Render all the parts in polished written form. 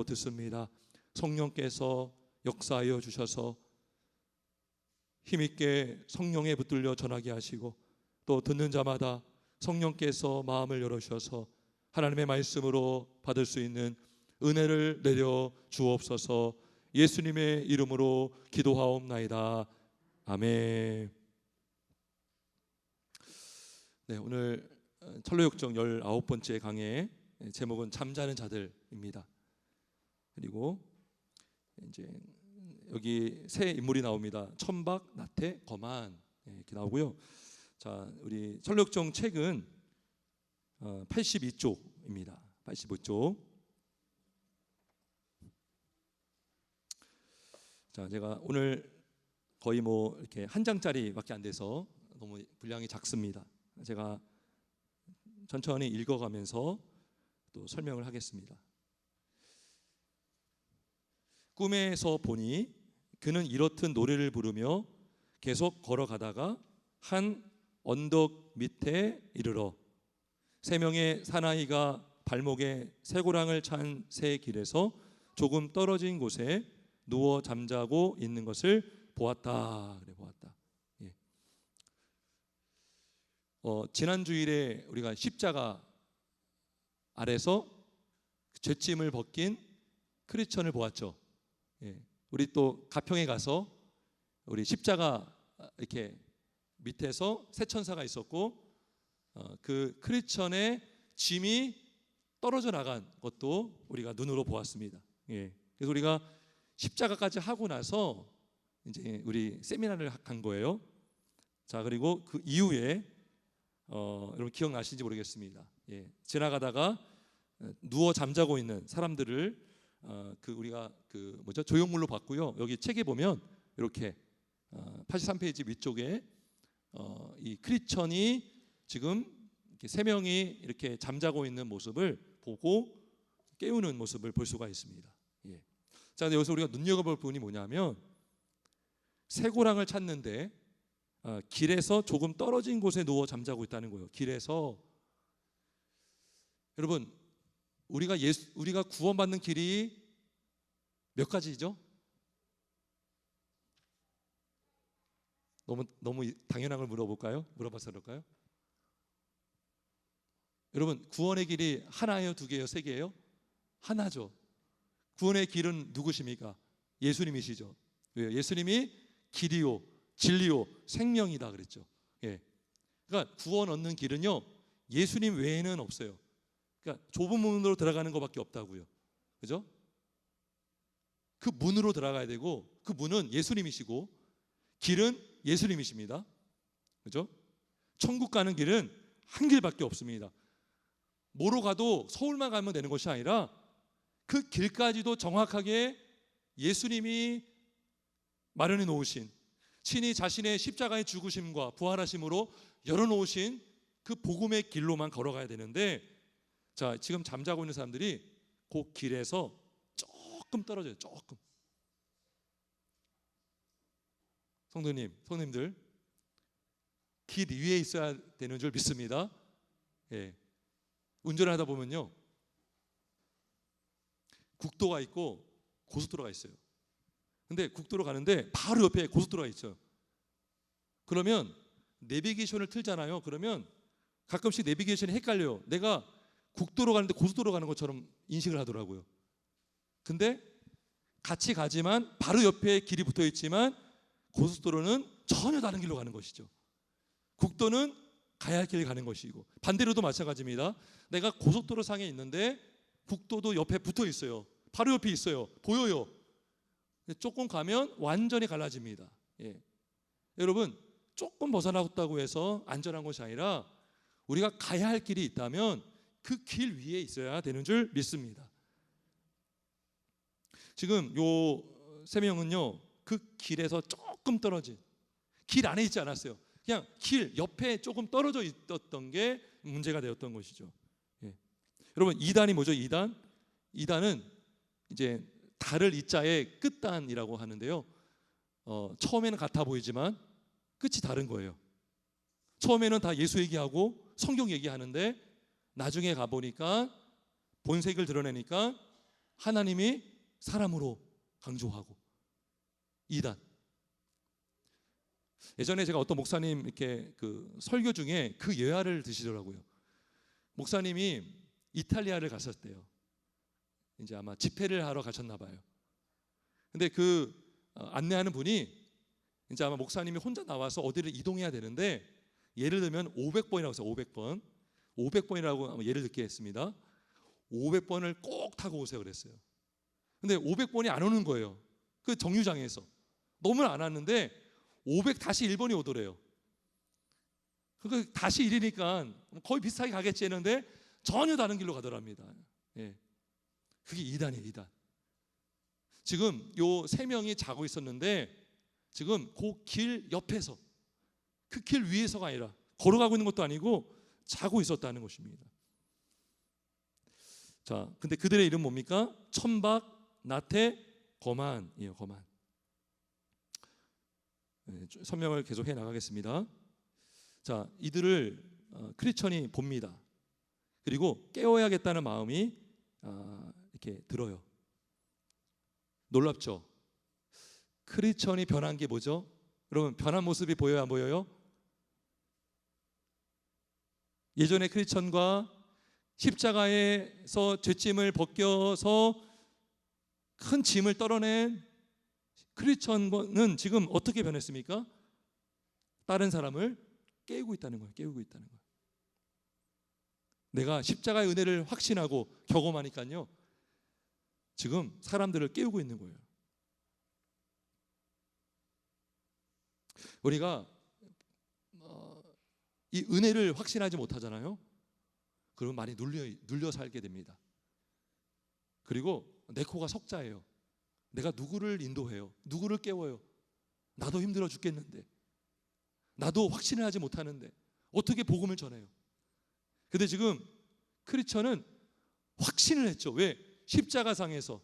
듣습니다. 성령께서 역사하여 주셔서 힘있게 성령에 붙들려 전하게 하시고, 또 듣는 자마다 성령께서 마음을 열어주셔서 하나님의 말씀으로 받을 수 있는 은혜를 내려 주옵소서. 예수님의 이름으로 기도하옵나이다. 아멘. 네, 오늘 철로역정 19번째 강의 제목은 잠자는 자들입니다. 그리고 이제 여기 세 인물이 나옵니다. 천박, 나태, 거만 이렇게 나오고요. 자, 우리 철로역정 책은 82쪽입니다. 85쪽. 자, 제가 오늘 거의 뭐 이렇게 한 장짜리밖에 안 돼서 너무 분량이 작습니다. 제가 천천히 읽어가면서 또 설명을 하겠습니다. 꿈에서 보니 그는 이렇듯 노래를 부르며 계속 걸어가다가 한 언덕 밑에 이르러 세 명의 사나이가 발목에 쇠고랑을 찬 새 길에서 조금 떨어진 곳에 누워 잠자고 있는 것을 보았다. 그래, 보았다. 예. 지난 주일에 우리가 십자가 아래서 죄짐을 벗긴 크리스천을 보았죠. 예. 우리 또 가평에 가서 우리 십자가 이렇게 밑에서 새 천사가 있었고, 그 크리스천의 짐이 떨어져 나간 것도 우리가 눈으로 보았습니다. 예. 그래서 우리가 십자가까지 하고 나서 이제 우리 세미나를 간 거예요. 자, 그리고 그 이후에 여러분 기억나시는지 모르겠습니다. 예. 지나가다가 누워 잠자고 있는 사람들을 그 우리가 그 뭐죠? 조형물로 봤고요. 여기 책에 보면 이렇게 83페이지 위쪽에 이 크리스천이 지금 이렇게 세 명이 이렇게 잠자고 있는 모습을 보고 깨우는 모습을 볼 수가 있습니다. 예. 자, 여기서 우리가 눈여겨볼 부분이 뭐냐면 쇠고랑을 찾는데 길에서 조금 떨어진 곳에 누워 잠자고 있다는 거예요. 길에서. 여러분, 우리가 구원받는 길이 몇 가지죠? 너무 당연한 걸 물어볼까요? 물어봐서 그럴까요? 여러분, 구원의 길이 하나예요, 두 개예요, 세 개예요? 하나죠. 구원의 길은 누구십니까? 예수님이시죠. 왜요? 예수님이 길이요, 진리요, 생명이다 그랬죠. 예. 그러니까 구원 얻는 길은요, 예수님 외에는 없어요. 그러니까 좁은 문으로 들어가는 것밖에 없다고요. 그죠? 그 문으로 들어가야 되고, 그 문은 예수님이시고 길은 예수님이십니다. 그죠? 천국 가는 길은 한 길밖에 없습니다. 뭐로 가도 서울만 가면 되는 것이 아니라 그 길까지도 정확하게 예수님이 마련해 놓으신, 친히 자신의 십자가의 죽으심과 부활하심으로 열어놓으신 그 복음의 길로만 걸어가야 되는데, 자, 지금 잠자고 있는 사람들이 그 길에서 조금 떨어져요. 조금. 성도님들 길 위에 있어야 되는 줄 믿습니다. 예. 운전을 하다 보면요, 국도가 있고 고속도로가 있어요. 근데 국도로 가는데 바로 옆에 고속도로가 있어요. 그러면 내비게이션을 틀잖아요. 그러면 가끔씩 내비게이션이 헷갈려요. 내가 국도로 가는데 고속도로 가는 것처럼 인식을 하더라고요. 근데 같이 가지만 바로 옆에 길이 붙어 있지만 고속도로는 전혀 다른 길로 가는 것이죠. 국도는 가야 할 길을 가는 것이고, 반대로도 마찬가지입니다. 내가 고속도로 상에 있는데 국도도 옆에 붙어 있어요. 바로 옆에 있어요. 보여요. 조금 가면 완전히 갈라집니다. 예. 여러분, 조금 벗어나갔다고 해서 안전한 것이 아니라 우리가 가야 할 길이 있다면 그 길 위에 있어야 되는 줄 믿습니다. 지금 요 세 명은요, 그 길에서 조금 떨어진, 길 안에 있지 않았어요. 그냥 길 옆에 조금 떨어져 있었던 게 문제가 되었던 것이죠. 예. 여러분, 2단이 뭐죠? 2단은 이제 달을 이자의 끝단이라고 하는데요, 처음에는 같아 보이지만 끝이 다른 거예요. 처음에는 다 예수 얘기하고 성경 얘기하는데 나중에 가보니까 본색을 드러내니까 하나님이 사람으로 강조하고. 2단. 예전에 제가 어떤 목사님 이렇게 그 설교 중에 그 예화를 드시더라고요. 목사님이 이탈리아를 갔었대요. 이제 아마 집회를 하러 가셨나 봐요. 근데 그 안내하는 분이 이제 아마 목사님이 혼자 나와서 어디를 이동해야 되는데, 예를 들면 500번이라고 해서 500번, 500번이라고 아마 예를 듣게 했습니다. 500번을 꼭 타고 오세요 그랬어요. 근데 500번이 안 오는 거예요. 그 정류장에서 너무 안 왔는데 500 다시 1번이 오더래요. 그 다시 1이니까 거의 비슷하게 가겠지 했는데 전혀 다른 길로 가더랍니다. 예. 그게 2단이에요. 2단. 지금 요 3명이 자고 있었는데 지금 그 길 옆에서, 그 길 위에서가 아니라 걸어가고 있는 것도 아니고 자고 있었다는 것입니다. 자, 근데 그들의 이름 뭡니까? 천박, 나태, 거만이에요. 거만. 네, 설명을 계속 해 나가겠습니다. 자, 이들을 크리스천이 봅니다. 그리고 깨워야겠다는 마음이 이렇게 들어요. 놀랍죠? 크리스천이 변한 게 뭐죠? 여러분, 변한 모습이 보여요, 안 보여요? 예전의 크리스천과 십자가에서 죄짐을 벗겨서 큰 짐을 떨어낸 크리스천은 지금 어떻게 변했습니까? 다른 사람을 깨우고 있다는 거예요. 깨우고 있다는 거예요. 내가 십자가의 은혜를 확신하고 경험하니까요, 지금 사람들을 깨우고 있는 거예요. 우리가 이 은혜를 확신하지 못하잖아요. 그러면 많이 눌려 살게 됩니다. 그리고 내 코가 석자예요. 내가 누구를 인도해요? 누구를 깨워요? 나도 힘들어 죽겠는데, 나도 확신을 하지 못하는데 어떻게 복음을 전해요? 근데 지금 크리스천은 확신을 했죠. 왜? 십자가상에서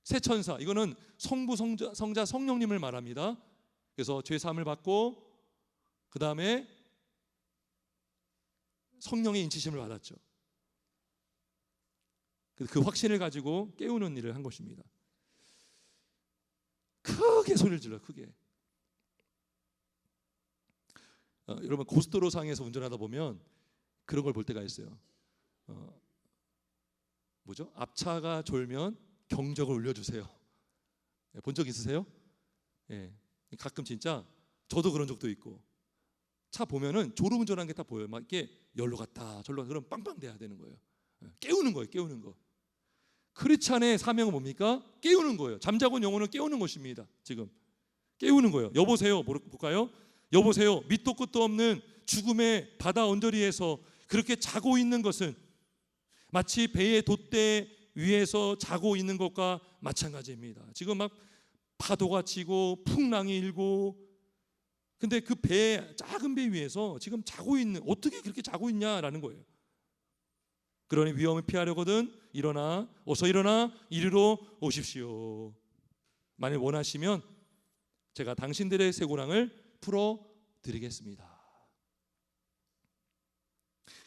새 천사, 이거는 성부, 성자, 성령님을 말합니다. 그래서 죄 사함을 받고 그 다음에 성령의 인치심을 받았죠. 그 확신을 가지고 깨우는 일을 한 것입니다. 크게 소리를 질러요. 크게. 여러분, 고속도로상에서 운전하다 보면 그런 걸 볼 때가 있어요. 뭐죠? 앞차가 졸면 경적을 울려주세요. 본 적 있으세요? 예. 가끔 진짜 저도 그런 적도 있고, 차 보면은 졸음운전한 게 다 보여요. 막 이렇게 열로 갔다 절로 갔다, 그럼 빵빵 돼야 되는 거예요. 깨우는 거예요. 깨우는 거. 크리스찬의 사명은 뭡니까? 깨우는 거예요. 잠자고 있는 영혼을 깨우는 것입니다. 지금 깨우는 거예요. 여보세요. 볼까요? 여보세요. 밑도 끝도 없는 죽음의 바다 언저리에서 그렇게 자고 있는 것은 마치 배의 돛대 위에서 자고 있는 것과 마찬가지입니다. 지금 막 파도가 치고 풍랑이 일고, 근데 그 배, 작은 배 위에서 지금 자고 있는, 어떻게 그렇게 자고 있냐라는 거예요. 그러니 위험을 피하려거든 일어나, 어서 일어나 이리로 오십시오. 만일 원하시면 제가 당신들의 쇠고랑을 풀어 드리겠습니다.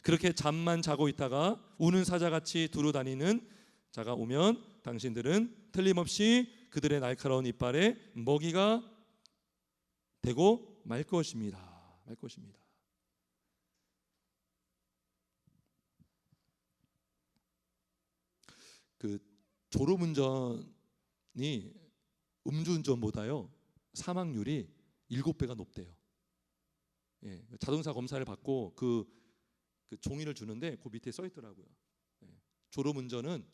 그렇게 잠만 자고 있다가 우는 사자같이 두루 다니는 자가 오면 당신들은 틀림없이 그들의 날카로운 이빨에 먹이가 되고 말 것입니다. 말 것입니다. 그 졸음운전이 음주운전보다요 사망률이 7배가 높대요. 예, 자동차 검사를 받고 그 종이를 주는데 그 밑에 써 있더라고요. 예, 졸음운전은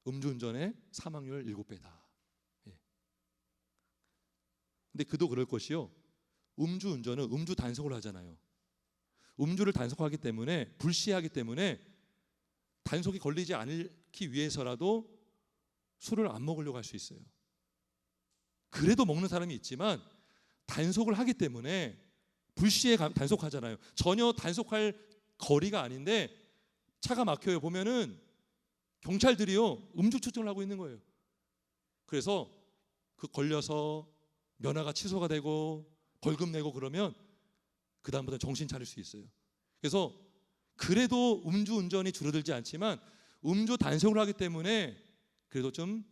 음주운전의 사망률 7배다. 예. 근데 그도 그럴 것이요. 음주운전은 음주 단속을 하잖아요. 음주를 단속하기 때문에, 불시하기 때문에 단속이 걸리지 않기 위해서라도 술을 안 먹으려고 할 수 있어요. 그래도 먹는 사람이 있지만 단속을 하기 때문에 불시에 단속하잖아요. 전혀 단속할 거리가 아닌데 차가 막혀요. 보면은 경찰들이요 음주 추정을 하고 있는 거예요. 그래서 그 걸려서 면허가 취소가 되고 벌금 내고 그러면 그 다음부터 정신 차릴 수 있어요. 그래서 그래도 음주운전이 줄어들지 않지만 음주 단속을 하기 때문에 그래도 좀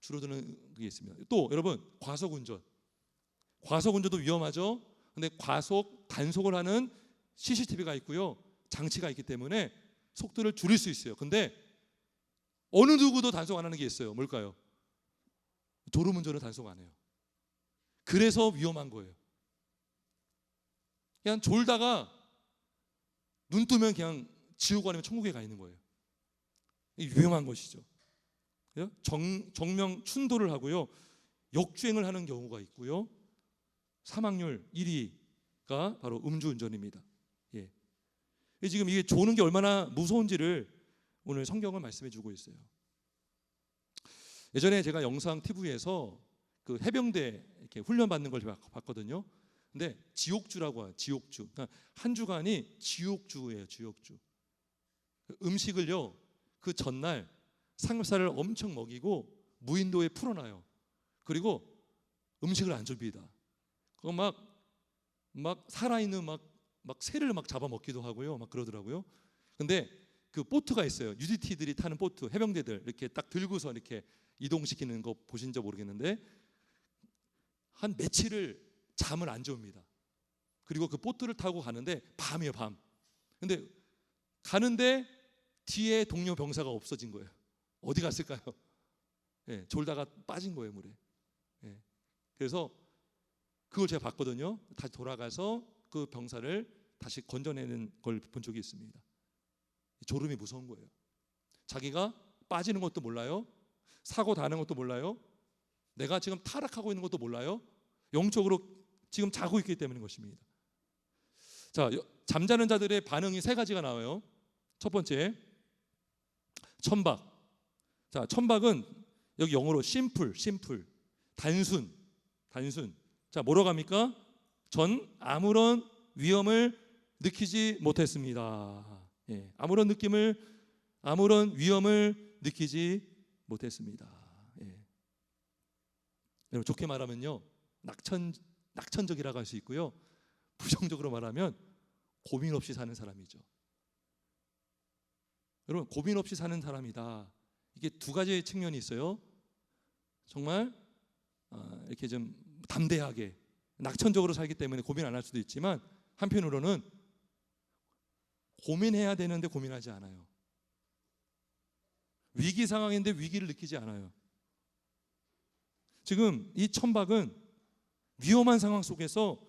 줄어드는 게 있습니다. 또 여러분, 과속 운전도 위험하죠. 근데 과속 단속을 하는 CCTV가 있고요, 장치가 있기 때문에 속도를 줄일 수 있어요. 근데 어느 누구도 단속 안 하는 게 있어요. 뭘까요? 졸음운전을 단속 안 해요. 그래서 위험한 거예요. 그냥 졸다가 눈 뜨면 그냥 지옥 아니면 천국에 가 있는 거예요. 이게 위험한 것이죠. 정명 충돌을 하고요, 역주행을 하는 경우가 있고요, 사망률 1위가 바로 음주운전입니다. 예. 지금 이게 조는 게 얼마나 무서운지를 오늘 성경은 말씀해 주고 있어요. 예전에 제가 영상 TV에서 그 해병대 이렇게 훈련 받는 걸 봤거든요. 근데 지옥주라고 해요. 지옥주. 그러니까 한 주간이 지옥주예요. 지옥주. 음식을요, 그 전날 삼겹살을 엄청 먹이고 무인도에 풀어놔요. 그리고 음식을 안 줍니다. 그거 막 살아있는 막 새를 막 잡아먹기도 하고요, 막 그러더라고요. 근데 그 보트가 있어요. UDT들이 타는 보트, 해병대들 이렇게 딱 들고서 이렇게 이동시키는 거 보신 적 모르겠는데, 한 며칠을 잠을 안 재웁니다. 그리고 그 보트를 타고 가는데 밤이에요, 밤. 근데 가는데 뒤에 동료 병사가 없어진 거예요. 어디 갔을까요? 예, 졸다가 빠진 거예요, 물에. 예, 그래서 그걸 제가 봤거든요. 다시 돌아가서 그 병사를 다시 건져내는 걸 본 적이 있습니다. 졸음이 무서운 거예요. 자기가 빠지는 것도 몰라요. 사고 나는 것도 몰라요. 내가 지금 타락하고 있는 것도 몰라요. 영적으로 지금 자고 있기 때문인 것입니다. 자, 잠자는 자들의 반응이 세 가지가 나와요. 첫 번째, 천박. 자, 천박은 여기 영어로 심플, 단순. 자, 뭐라고 합니까? 전 아무런 위험을 느끼지 못했습니다. 예, 아무런 위험을 느끼지 못했습니다. 예. 여러분, 좋게 말하면요, 낙천적이라고 할 수 있고요, 부정적으로 말하면 고민 없이 사는 사람이죠. 여러분, 고민 없이 사는 사람이다. 이게 두 가지의 측면이 있어요. 정말 이렇게 좀 담대하게 낙천적으로 살기 때문에 고민 안 할 수도 있지만, 한편으로는 고민해야 되는데 고민하지 않아요. 위기 상황인데 위기를 느끼지 않아요. 지금 이 천박은 위험한 상황 속에서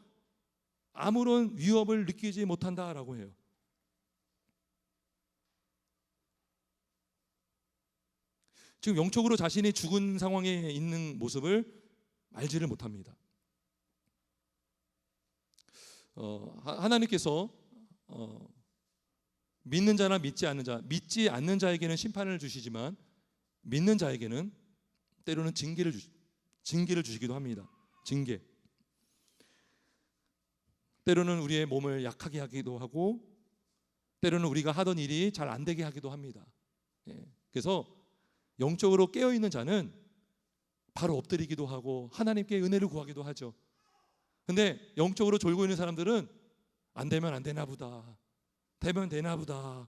아무런 위협을 느끼지 못한다라고 해요. 지금 영적으로 자신이 죽은 상황에 있는 모습을 알지를 못합니다. 하나님께서 믿는 자나 믿지 않는 자에게는 심판을 주시지만 믿는 자에게는 때로는 징계를 주시기도 합니다. 징계. 때로는 우리의 몸을 약하게 하기도 하고, 때로는 우리가 하던 일이 잘 안 되게 하기도 합니다. 그래서 영적으로 깨어있는 자는 바로 엎드리기도 하고 하나님께 은혜를 구하기도 하죠. 근데 영적으로 졸고 있는 사람들은 안 되면 안 되나 보다, 되면 되나 보다,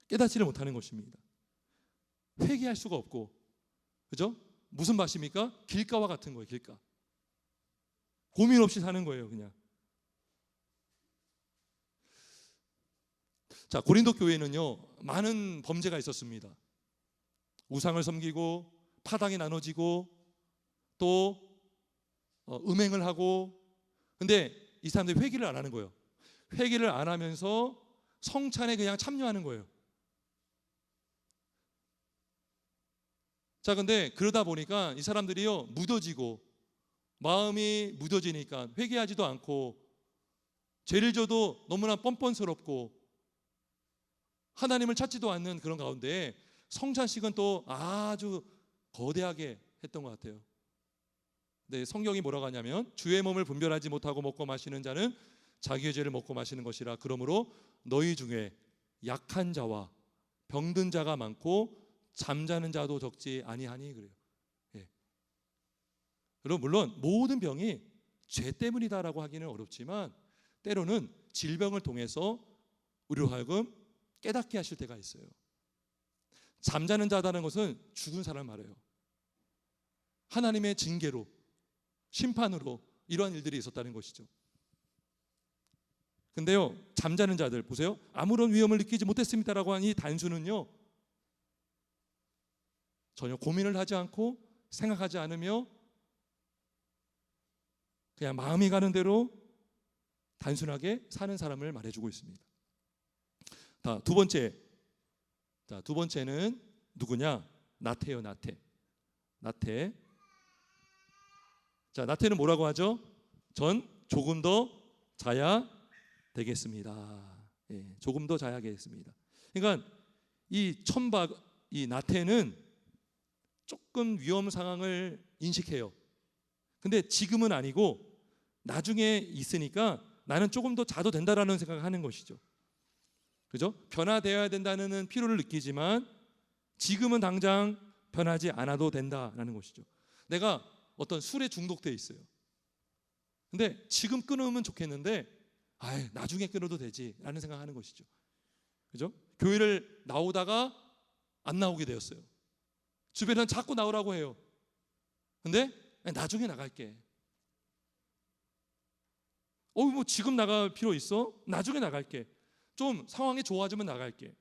깨닫지를 못하는 것입니다. 회개할 수가 없고, 그죠? 무슨 맛입니까? 길가와 같은 거예요. 길가. 고민 없이 사는 거예요, 그냥. 자, 고린도 교회는요, 많은 범죄가 있었습니다. 우상을 섬기고, 파당이 나눠지고, 또 음행을 하고. 근데 이 사람들이 회개를 안 하는 거예요. 회개를 안 하면서 성찬에 그냥 참여하는 거예요. 자, 근데 그러다 보니까 이 사람들이요, 묻어지고, 마음이 묻어지니까 회개하지도 않고, 죄를 져도 너무나 뻔뻔스럽고 하나님을 찾지도 않는 그런 가운데 성찬식은 또 아주 거대하게 했던 것 같아요. 네, 성경이 뭐라고 하냐면, 주의 몸을 분별하지 못하고 먹고 마시는 자는 자기의 죄를 먹고 마시는 것이라. 그러므로 너희 중에 약한 자와 병든 자가 많고 잠자는 자도 적지 아니하니. 그래요. 예. 여러분, 물론 모든 병이 죄 때문이다라고 하기는 어렵지만, 때로는 질병을 통해서 우리로 하여금 깨닫게 하실 때가 있어요. 잠자는 자다는 것은 죽은 사람을 말해요. 하나님의 징계로, 심판으로 이러한 일들이 있었다는 것이죠. 근데요, 잠자는 자들 보세요. 아무런 위험을 느끼지 못했습니다라고 한 이 단수는요, 전혀 고민을 하지 않고 생각하지 않으며 그냥 마음이 가는 대로 단순하게 사는 사람을 말해주고 있습니다. 두 번째는 누구냐? 나태예요. 나태. 자, 나태는 뭐라고 하죠? 전 조금 더 자야 되겠습니다. 예, 조금 더 자야 되겠습니다. 그러니까 이 나태는 조금 위험 상황을 인식해요. 근데 지금은 아니고 나중에 있으니까 나는 조금 더 자도 된다라는 생각을 하는 것이죠. 그죠? 변화되어야 된다는 필요를 느끼지만 지금은 당장 변하지 않아도 된다라는 것이죠. 내가 어떤 술에 중독돼 있어요. 근데 지금 끊으면 좋겠는데 나중에 끊어도 되지라는 생각하는 것이죠. 그죠? 교회를 나오다가 안 나오게 되었어요. 주변은 자꾸 나오라고 해요. 근데 나중에 나갈게. 뭐 지금 나갈 필요 있어? 나중에 나갈게. 좀 상황이 좋아지면 나갈게.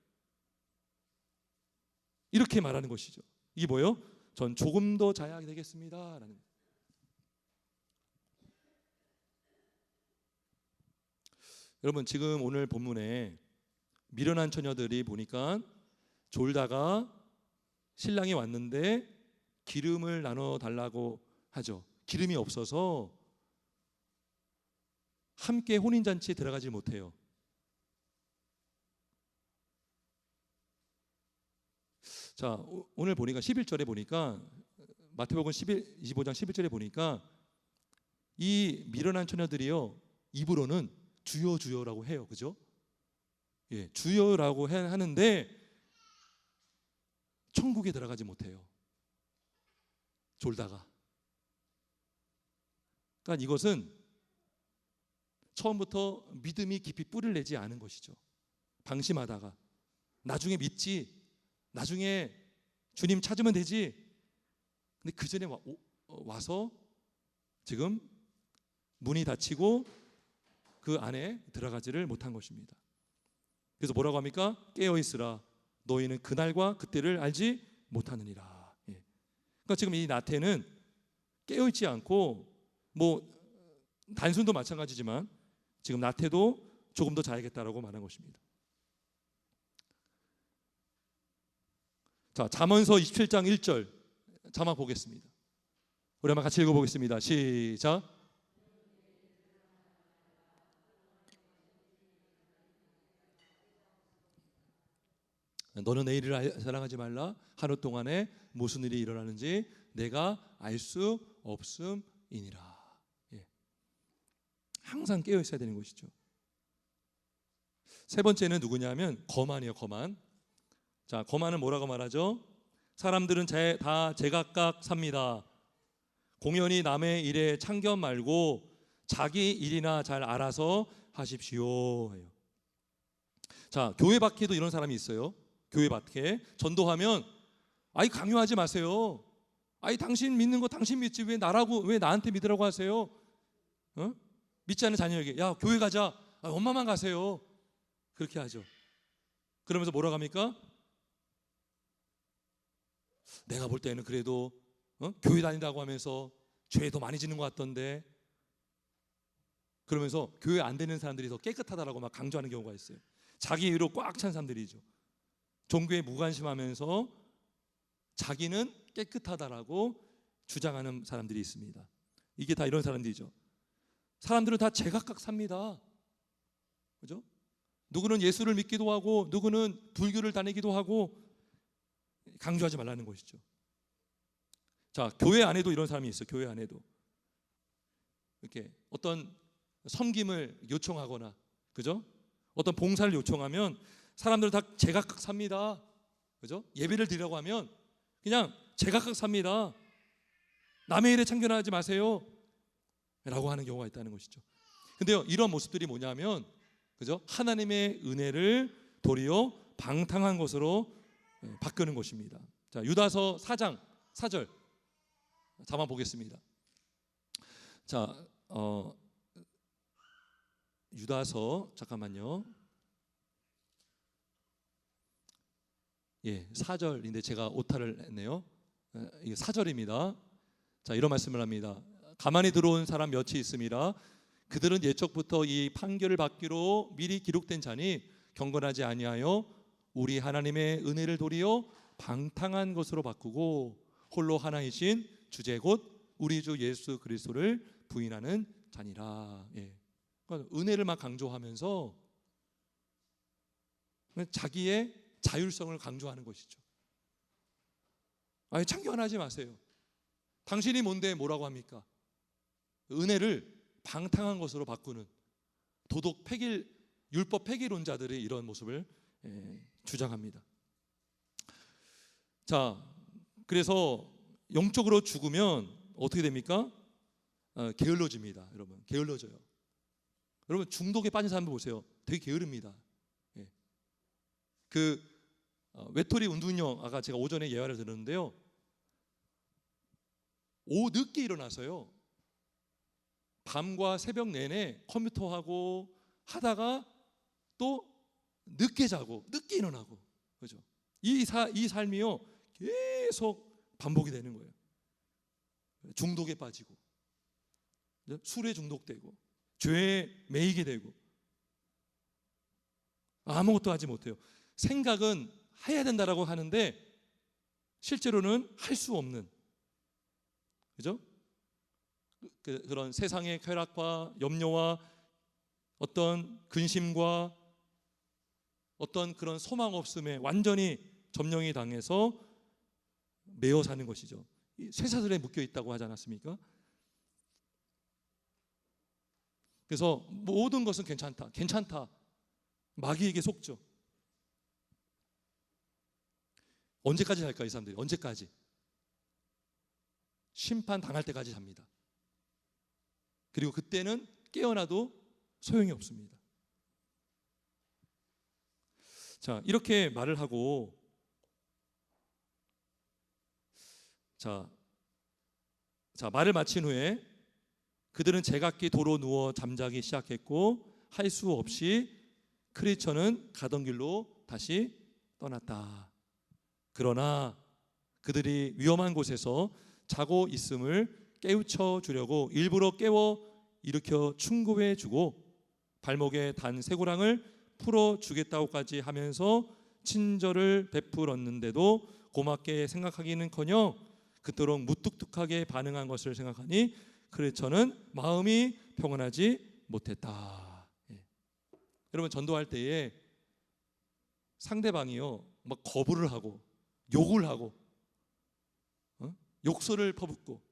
이렇게 말하는 것이죠. 이게 뭐예요? 전 조금 더 자야 되겠습니다 라는. 여러분, 지금 오늘 본문에 미련한 처녀들이 보니까 졸다가 신랑이 왔는데 기름을 나눠 달라고 하죠. 기름이 없어서 함께 혼인잔치에 들어가지 못해요. 자, 오늘 보니까 11절에 보니까 마태복음 25장 11절에 보니까 이 미련한 처녀들이요, 입으로는 주여 주여라고 해요. 그죠? 예, 주여라고 하는데 천국에 들어가지 못해요. 졸다가. 그러니까 이것은 처음부터 믿음이 깊이 뿌리를 내지 않은 것이죠. 방심하다가 나중에 믿지, 나중에 주님 찾으면 되지. 근데 그 전에 와서 지금 문이 닫히고 그 안에 들어가지를 못한 것입니다. 그래서 뭐라고 합니까? 깨어 있으라. 너희는 그날과 그때를 알지 못하느니라. 예. 그러니까 지금 이 나태는 깨어 있지 않고, 단순도 마찬가지지만 지금 나태도 조금 더 자야겠다라고 말한 것입니다. 자, 잠언서 27장 1절 자막 보겠습니다. 우리 한번 같이 읽어보겠습니다. 시작. 너는 내일을 사랑하지 말라. 하루 동안에 무슨 일이 일어나는지 내가 알 수 없음이니라. 예. 항상 깨어 있어야 되는 것이죠. 세 번째는 누구냐면 거만이에요. 거만. 자, 거만은 뭐라고 말하죠? 사람들은 다 제각각 삽니다. 공연히 남의 일에 참견 말고 자기 일이나 잘 알아서 하십시오. 자, 교회 밖에도 이런 사람이 있어요. 교회 밖에 전도하면 강요하지 마세요. 당신 믿는 거 당신 믿지 왜 나한테 믿으라고 하세요? 믿지 않는 자녀에게 야, 교회 가자. 엄마만 가세요. 그렇게 하죠. 그러면서 뭐라고 합니까? 내가 볼 때는 그래도 교회 다닌다고 하면서 죄 더 많이 짓는 것 같던데. 그러면서 교회 안 되는 사람들이 더 깨끗하다라고 막 강조하는 경우가 있어요. 자기 의로 꽉 찬 사람들이죠. 종교에 무관심하면서 자기는 깨끗하다라고 주장하는 사람들이 있습니다. 이게 다 이런 사람들이죠. 사람들은 다 제각각 삽니다. 그죠? 누구는 예수를 믿기도 하고 누구는 불교를 다니기도 하고. 강조하지 말라는 것이죠. 자, 교회 안에도 이런 사람이 있어요. 교회 안에도 이렇게 어떤 섬김을 요청하거나, 그죠? 어떤 봉사를 요청하면 사람들 다 제각각 삽니다. 그죠? 예배를 드리라고 하면 그냥 제각각 삽니다. 남의 일에 참견하지 마세요 라고 하는 경우가 있다는 것이죠. 근데요, 이런 모습들이 뭐냐면, 그죠? 하나님의 은혜를 도리어 방탕한 것으로 바꾸는 것입니다. 자, 유다서 4장 4절 잡아 보겠습니다. 자, 유다서 잠깐만요. 예, 4절인데 제가 오타를 했네요. 이게 4절입니다. 자, 이런 말씀을 합니다. 가만히 들어온 사람 몇이 있음이라 그들은 예적부터 이 판결을 받기로 미리 기록된 자니 경건하지 아니하여 우리 하나님의 은혜를 도리어 방탕한 것으로 바꾸고 홀로 하나이신 주제 곧 우리 주 예수 그리스도를 부인하는 자니라. 예. 그러니까 은혜를 막 강조하면서 자기의 자율성을 강조하는 것이죠. 아니, 참견하지 마세요. 당신이 뭔데 뭐라고 합니까? 은혜를 방탕한 것으로 바꾸는 도덕 폐길, 율법 폐기론자들이 이런 모습을 주장합니다. 자, 그래서 영적으로 죽으면 어떻게 됩니까? 게을러집니다. 여러분, 게을러져요. 여러분, 중독에 빠진 사람들 보세요. 되게 게으릅니다. 예. 그 외톨이 운동형 아까 제가 오전에 예화를 들었는데요. 오후 늦게 일어나서요. 밤과 새벽 내내 컴퓨터하고 하다가 또 늦게 자고 늦게 일어나고, 그죠? 이 삶이요 계속 반복이 되는 거예요. 중독에 빠지고 술에 중독되고 죄에 매이게 되고 아무것도 하지 못해요. 생각은 해야 된다라고 하는데 실제로는 할 수 없는, 그죠? 그런 세상의 쾌락과 염려와 어떤 근심과 어떤 그런 소망 없음에 완전히 점령이 당해서 매어 사는 것이죠. 쇠사슬에 묶여 있다고 하지 않았습니까? 그래서 모든 것은 괜찮다 마귀에게 속죠. 언제까지 살까 이 사람들이? 언제까지? 심판 당할 때까지 잡니다. 그리고 그때는 깨어나도 소용이 없습니다. 자, 이렇게 말을 하고 자 말을 마친 후에 그들은 제각기 도로 누워 잠자기 시작했고 할 수 없이 크리처는 가던 길로 다시 떠났다. 그러나 그들이 위험한 곳에서 자고 있음을 깨우쳐 주려고 일부러 깨워 일으켜 충고해 주고 발목에 단 쇠고랑을 풀어 주겠다고까지 하면서 친절을 베풀었는데도 고맙게 생각하기는커녕 그토록 무뚝뚝하게 반응한 것을 생각하니 크리처는 마음이 평안하지 못했다. 예. 여러분, 전도할 때에 상대방이요 막 거부를 하고 욕을 하고 욕설을 퍼붓고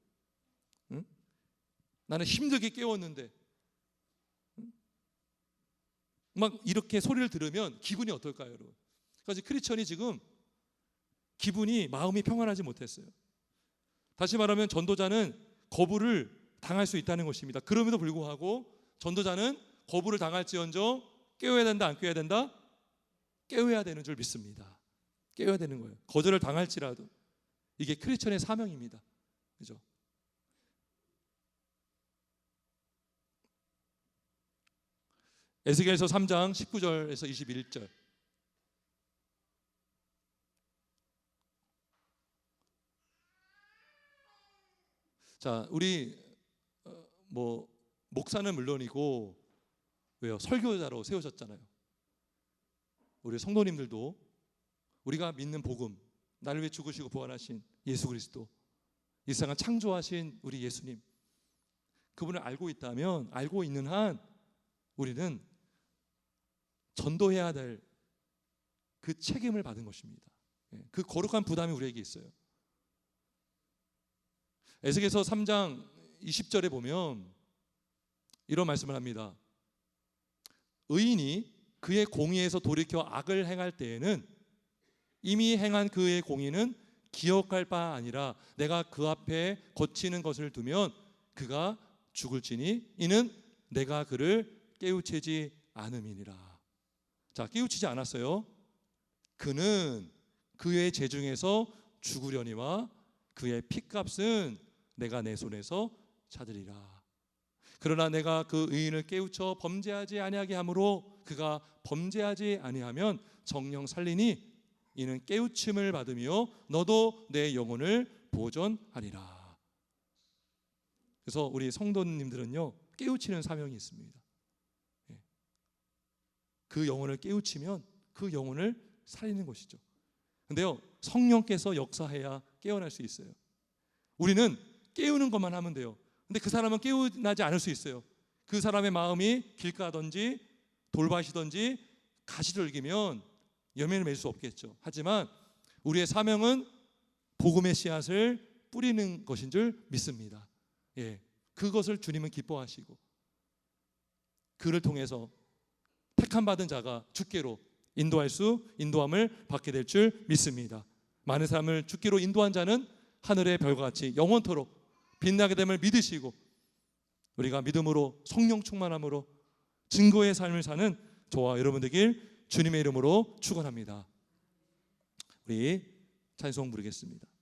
나는 힘들게 깨웠는데 막 이렇게 소리를 들으면 기분이 어떨까요, 여러분? 그래서 크리스천이 지금 기분이 마음이 평안하지 못했어요. 다시 말하면 전도자는 거부를 당할 수 있다는 것입니다. 그럼에도 불구하고 전도자는 거부를 당할지언정 깨워야 된다, 안 깨워야 된다? 깨워야 되는 줄 믿습니다. 깨워야 되는 거예요. 거절을 당할지라도 이게 크리스천의 사명입니다. 그죠? 에스겔서 3장 19절에서 21절. 자, 우리 목사는 물론이고 왜요? 설교자로 세우셨잖아요. 우리 성도님들도 우리가 믿는 복음, 나를 위해 죽으시고 부활하신 예수 그리스도, 이 세상을 창조하신 우리 예수님, 그분을 알고 있다면, 알고 있는 한 우리는 전도해야 될 그 책임을 받은 것입니다. 그 거룩한 부담이 우리에게 있어요. 에스겔서 3장 20절에 보면 이런 말씀을 합니다. 의인이 그의 공의에서 돌이켜 악을 행할 때에는 이미 행한 그의 공의는 기억할 바 아니라 내가 그 앞에 거치는 것을 두면 그가 죽을지니 이는 내가 그를 깨우치지 않음이니라. 자, 깨우치지 않았어요. 그는 그의 재중에서 죽으려니와 그의 피값은 내가 내 손에서 찾으리라. 그러나 내가 그 의인을 깨우쳐 범죄하지 아니하게 함으로 그가 범죄하지 아니하면 정령 살리니 이는 깨우침을 받으며 너도 내 영혼을 보존하리라. 그래서 우리 성도님들은요, 깨우치는 사명이 있습니다. 그 영혼을 깨우치면 그 영혼을 살리는 것이죠. 근데요, 성령께서 역사해야 깨어날 수 있어요. 우리는 깨우는 것만 하면 돼요. 근데 그 사람은 깨어나지 않을 수 있어요. 그 사람의 마음이 길가든지 돌밭이든지 가시떨기면 열매를 맺을 수 없겠죠. 하지만 우리의 사명은 복음의 씨앗을 뿌리는 것인 줄 믿습니다. 그것을 주님은 기뻐하시고 그를 통해서 택함 받은 자가 주께로 인도함을 받게 될 줄 믿습니다. 많은 사람을 주께로 인도한 자는 하늘의 별과 같이 영원토록 빛나게 됨을 믿으시고 우리가 믿음으로 성령 충만함으로 증거의 삶을 사는 저와 여러분 되길 주님의 이름으로 축원합니다. 우리 찬송 부르겠습니다.